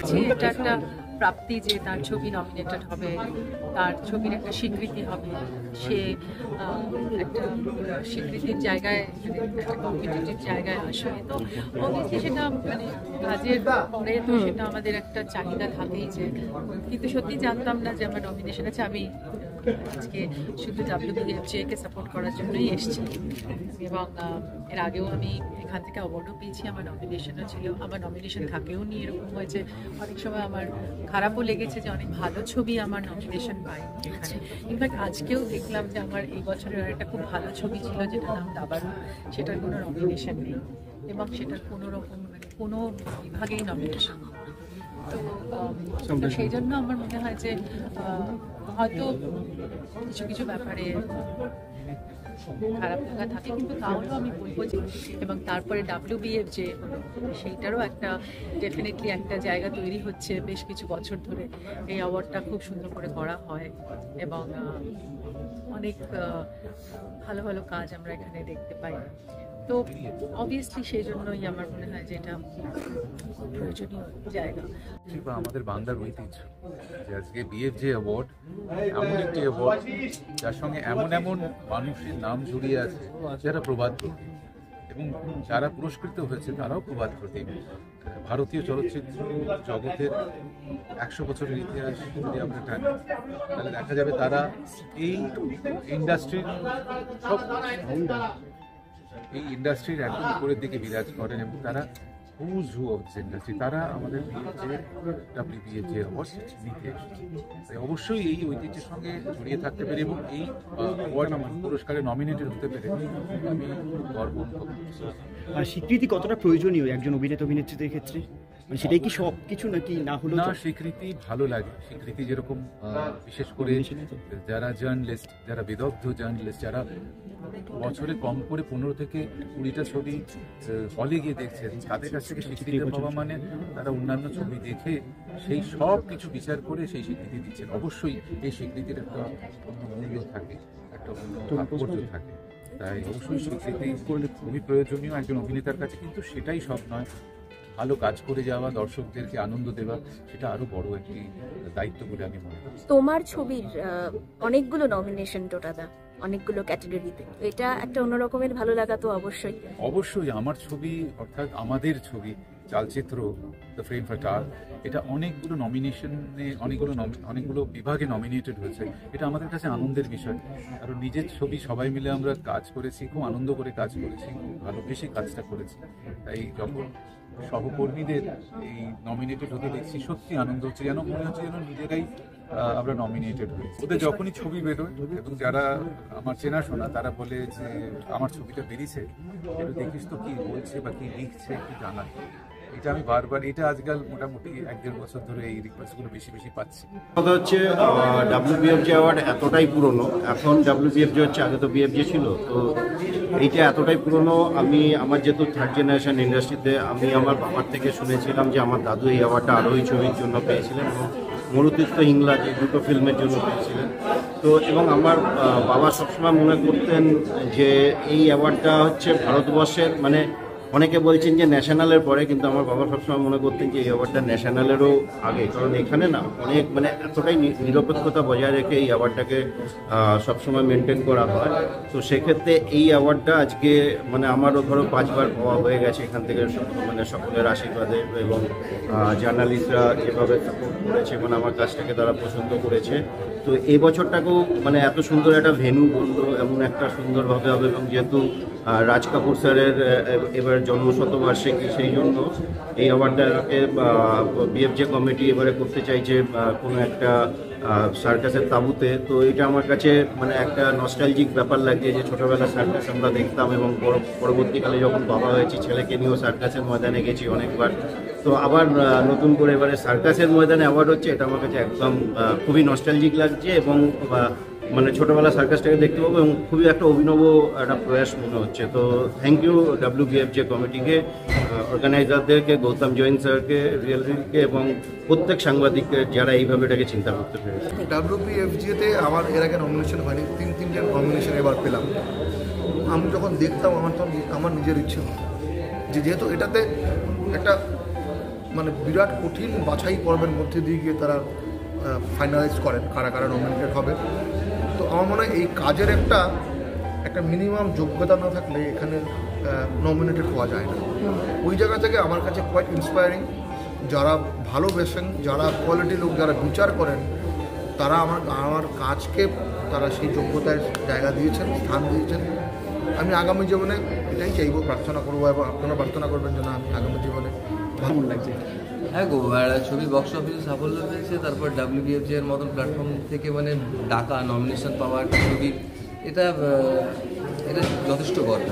পেয়েছি এটা একটা প্রাপ্তি যে তার ছবি নমিনেটেড হবে, তার ছবির একটা স্বীকৃতি হবে, সে একটা স্বীকৃতির জায়গায় একটা কম্পিটিটিভ জায়গায় আসবে। তো অবভিয়াসলি সেটা মানে কাজের পরে তো সেটা আমাদের একটা চাহিদা থাকেই যে, কিন্তু সত্যি জানতাম না যে আমার নমিনেশন আছে। আমি আজকে শুধু WBFJ কে সাপোর্ট করার জন্যই এসেছি এবং এর আগেও আমি এখান থেকে অ্যাওয়ার্ডও পেয়েছি, আমার নমিনেশনও ছিল, আমার নমিনেশন থাকেও নি। এরকম হয়েছে অনেক সময় আমার খারাপও লেগেছে যে অনেক ভালো ছবি আমার নমিনেশন পাই এখানে। ইনফ্যাক্ট আজকেও দেখলাম যে আমার এই বছরের একটা খুব ভালো ছবি ছিল যেটার নাম দাবারু, সেটার কোনো নমিনেশন নেই এবং সেটার কোনো রকম মানে কোনো বিভাগেই নমিনেশন। তো সেই জন্য আমার মনে হয় যে হয়তো কিছু কিছু ব্যাপারে খারাপ লাগা থাকে, কিন্তু তাহলেও আমি বলবো যে, এবং তারপরে WBFJ হলো, সেইটারও একটা ডেফিনেটলি একটা জায়গা তৈরি হচ্ছে বেশ কিছু বছর ধরে। এই অ্যাওয়ার্ডটা খুব সুন্দর করে করা হয় এবং অনেক ভালো ভালো কাজ আমরা এখানে দেখতে পাই। তো অবভিয়াসলি সেই জন্যই আমার মনে হয় যে এটা প্রয়োজনীয় জায়গা। আমাদের বাংলার ঐতিহ্য যে আজকে BFJ অ্যাওয়ার্ড এমন একটি অ্যাওয়ার্ড যার সঙ্গে এমন এমন মানুষের নাম জড়িয়ে আছে যারা প্রবাদ প্রতীক, এবং যারা পুরস্কৃত হয়েছে তারাও প্রবাদ প্রতীক। ভারতীয় চলচ্চিত্র জগতের 100 বছরের ইতিহাস যদি আমরা টানি তাহলে দেখা যাবে তারা এই ইন্ডাস্ট্রির ইন্ডাস্ট্রির একদম উপরের দিকে বিরাজ করেন এবং তারা who's who of this industry, তারা আমাদের WBFJ অ্যাওয়ার্ড নিতে এসেছে। তাই অবশ্যই এই ঐতিহ্যের সঙ্গে জড়িয়ে থাকতে পেরে এবং এই অ্যাওয়ার্ড পুরস্কারে নমিনেটেড হতে পেরে আমি গর্ব অনুভব করছি। আর স্বীকৃতি কতটা প্রয়োজনীয় একজন অভিনেতা অভিনেত্রীদের ক্ষেত্রে? মানে সেটাই কি সব কিছু নাকি না হলেও? না, স্বীকৃতি ভালো লাগে। স্বীকৃতি যেরকম বিশেষ করে যারা জার্নালিস্ট, যারা বিদগ্ধ জার্নালিস্ট, যারা বছরে কম করে 15 থেকে 20টা ছবি হলে গিয়ে দেখছেন, তাদের কাছ থেকে স্বীকৃতি পাওয়া মানে তারা অন্যান্য ছবি দেখে সেই সব কিছু বিচার করে সেই স্বীকৃতি দিচ্ছেন। অবশ্যই এই স্বীকৃতির একটা মূল্য থাকে, একটা তাৎপর্য থাকে। তাই অবশ্যই স্বীকৃতি খুবই প্রয়োজনীয় একজন অভিনেতার কাছে, কিন্তু সেটাই সব নয়। ভালো কাজ করে যাওয়া, দর্শকদেরকে আনন্দ দেওয়া, সেটা আরো বড় একটি দায়িত্ব বলে আমি মনে করি। তোমার ছবির অনেকগুলো নমিনেশন টোটাদা, অনেকগুলো ক্যাটাগরিতে, এটা একটা অন্যরকমের ভালো লাগা তো অবশ্যই। অবশ্যই আমার ছবি, অর্থাৎ আমাদের ছবি চালচিত্র দ্য ফ্রেম ফর টাল, এটা অনেকগুলো নমিনেশনে, অনেকগুলো বিভাগে নমিনেটেড হয়েছে। এটা আমাদের কাছে আনন্দের বিষয়, কারণ নিজের ছবি সবাই মিলে আমরা কাজ করেছি, খুব আনন্দ করে কাজ করেছি, খুব ভালোবেসে কাজটা করেছি। তাই যখন সহকর্মীদের এই নমিনেটেড হতে দেখছি সত্যি আনন্দ হচ্ছে, যেন মনে হচ্ছে যেন নিজেরাই আমরা নমিনেটেড হয়েছি। ওদের যখনই ছবি বেরোয় এবং যারা আমার চেনাশোনা তারা বলে যে আমার ছবিটা বেরিয়েছে, একটু দেখিস তো কি বলছে বা কি লিখছে, একটু জানা। এটা আমি বারবার, এটা আজকাল মোটামুটি 1-1.5 বছর ধরে এই রিকোয়েস্টগুলো বেশি বেশি পাচ্ছি। কথা হচ্ছে WBFJ অ্যাওয়ার্ড এতটাই পুরনো, এখন WBFJ হচ্ছে, আগে তো BFJ ছিল, তো এইটা এতটাই পুরনো। আমার যেহেতু 3rd জেনারেশন ইন্ডাস্ট্রিতে, আমি আমার বাবার থেকে শুনেছিলাম যে আমার দাদু এই অ্যাওয়ার্ডটা আরোহী ছবির জন্য পেয়েছিলেন এবং মরুতীর্থ হিংলাজ এই দুটো ফিল্মের জন্য পেয়েছিলেন। তো এবং আমার বাবা সবসময় মনে করতেন যে এই অ্যাওয়ার্ডটা হচ্ছে ভারতবর্ষের, মানে অনেকে বলছেন যে ন্যাশনালের পরে, কিন্তু আমার বাবা সবসময় মনে করতেন যে এই অ্যাওয়ার্ডটা ন্যাশনালেরও আগে, কারণ এখানে না অনেক মানে এতটাই নিরপেক্ষতা বজায় রেখে এই অ্যাওয়ার্ডটাকে সবসময় মেনটেন করা হয়। তো সেক্ষেত্রে এই অ্যাওয়ার্ডটা আজকে মানে আমারও ধরো 5 বার পাওয়া হয়ে গেছে এখান থেকে, মানে সকলের আশীর্বাদে এবং জার্নালিস্টরা যেভাবে সাপোর্ট করেছে, মানে আমার কাজটাকে তারা পছন্দ করেছে। তো এই বছরটাকেও মানে এত সুন্দর একটা ভেন্যু বললো, এমন একটা সুন্দরভাবে হবে, এবং যেহেতু রাজ কাপুর স্যারের এবার জন্মশতবার্ষিকী, সেই জন্য এই অ্যাওয়ার্ডটাকে BFJ কমিটি এবারে করতে চাইছে কোনো একটা সার্কাসের তাঁবুতে। তো এটা আমার কাছে মানে একটা নস্টালজিক ব্যাপার লাগছে যে ছোটোবেলার সার্কাস আমরা দেখতাম, এবং পরবর্তীকালে যখন বাবা হয়েছি ছেলেকে নিয়েও সার্কাসের ময়দানে গেছি অনেকবার। তো আবার নতুন করে এবারে সার্কাসের ময়দানে অ্যাওয়ার্ড হচ্ছে, এটা আমার কাছে একদম খুবই নস্টালজিক লাগছে, এবং মানে ছোটোবেলা সার্কাসটাকে দেখতে পাবো এবং খুবই একটা অভিনব একটা প্রয়াস মনে হচ্ছে। তো থ্যাংক ইউ WBFJ কমিটিকে, অর্গানাইজারদেরকে, গৌতম জৈন স্যারকে, রিয়েলকে এবং প্রত্যেক সাংবাদিককে যারা এইভাবে এটাকে চিন্তা করতে পেরেছে। WBFJ-তে আমার এর আগে নমিনেশন হয়নি, 3-3টা নমিনেশন এবার পেলাম। আমি যখন দেখতাম আমার তখন আমার নিজের ইচ্ছে হতো যে যেহেতু এটাতে একটা মানে বিরাট কঠিন বাছাই পর্বের মধ্যে দিয়ে গিয়ে তারা ফাইনালাইজ করেন কারা কারা নমিনেটেড হবে। তো আমার মনে হয় এই কাজের একটা মিনিমাম যোগ্যতা না থাকলে এখানে নমিনেটেড হওয়া যায় না। ওই জায়গা থেকে আমার কাছে কোয়াইট ইন্সপায়ারিং, যারা ভালোবেসেন, যারা কোয়ালিটি লোক, যারা বিচার করেন, তারা আমার কাজকে তারা সেই যোগ্যতায় জায়গা দিয়েছেন, স্থান দিয়েছেন। আমি আগামী জীবনে এটাই চাইবো, প্রার্থনা করবো এবং আপনারা প্রার্থনা করবেন যেন আমি আগামী জীবনে কেমন লাগছে? হ্যাঁ গো, ছবি বক্স অফিসে সাফল্য পেয়েছে, তারপর WBFJ এর মতন প্ল্যাটফর্ম থেকে মানে ডাকা, নমিনেশন পাওয়া একটা ছবি, এটা যথেষ্ট গর্ব।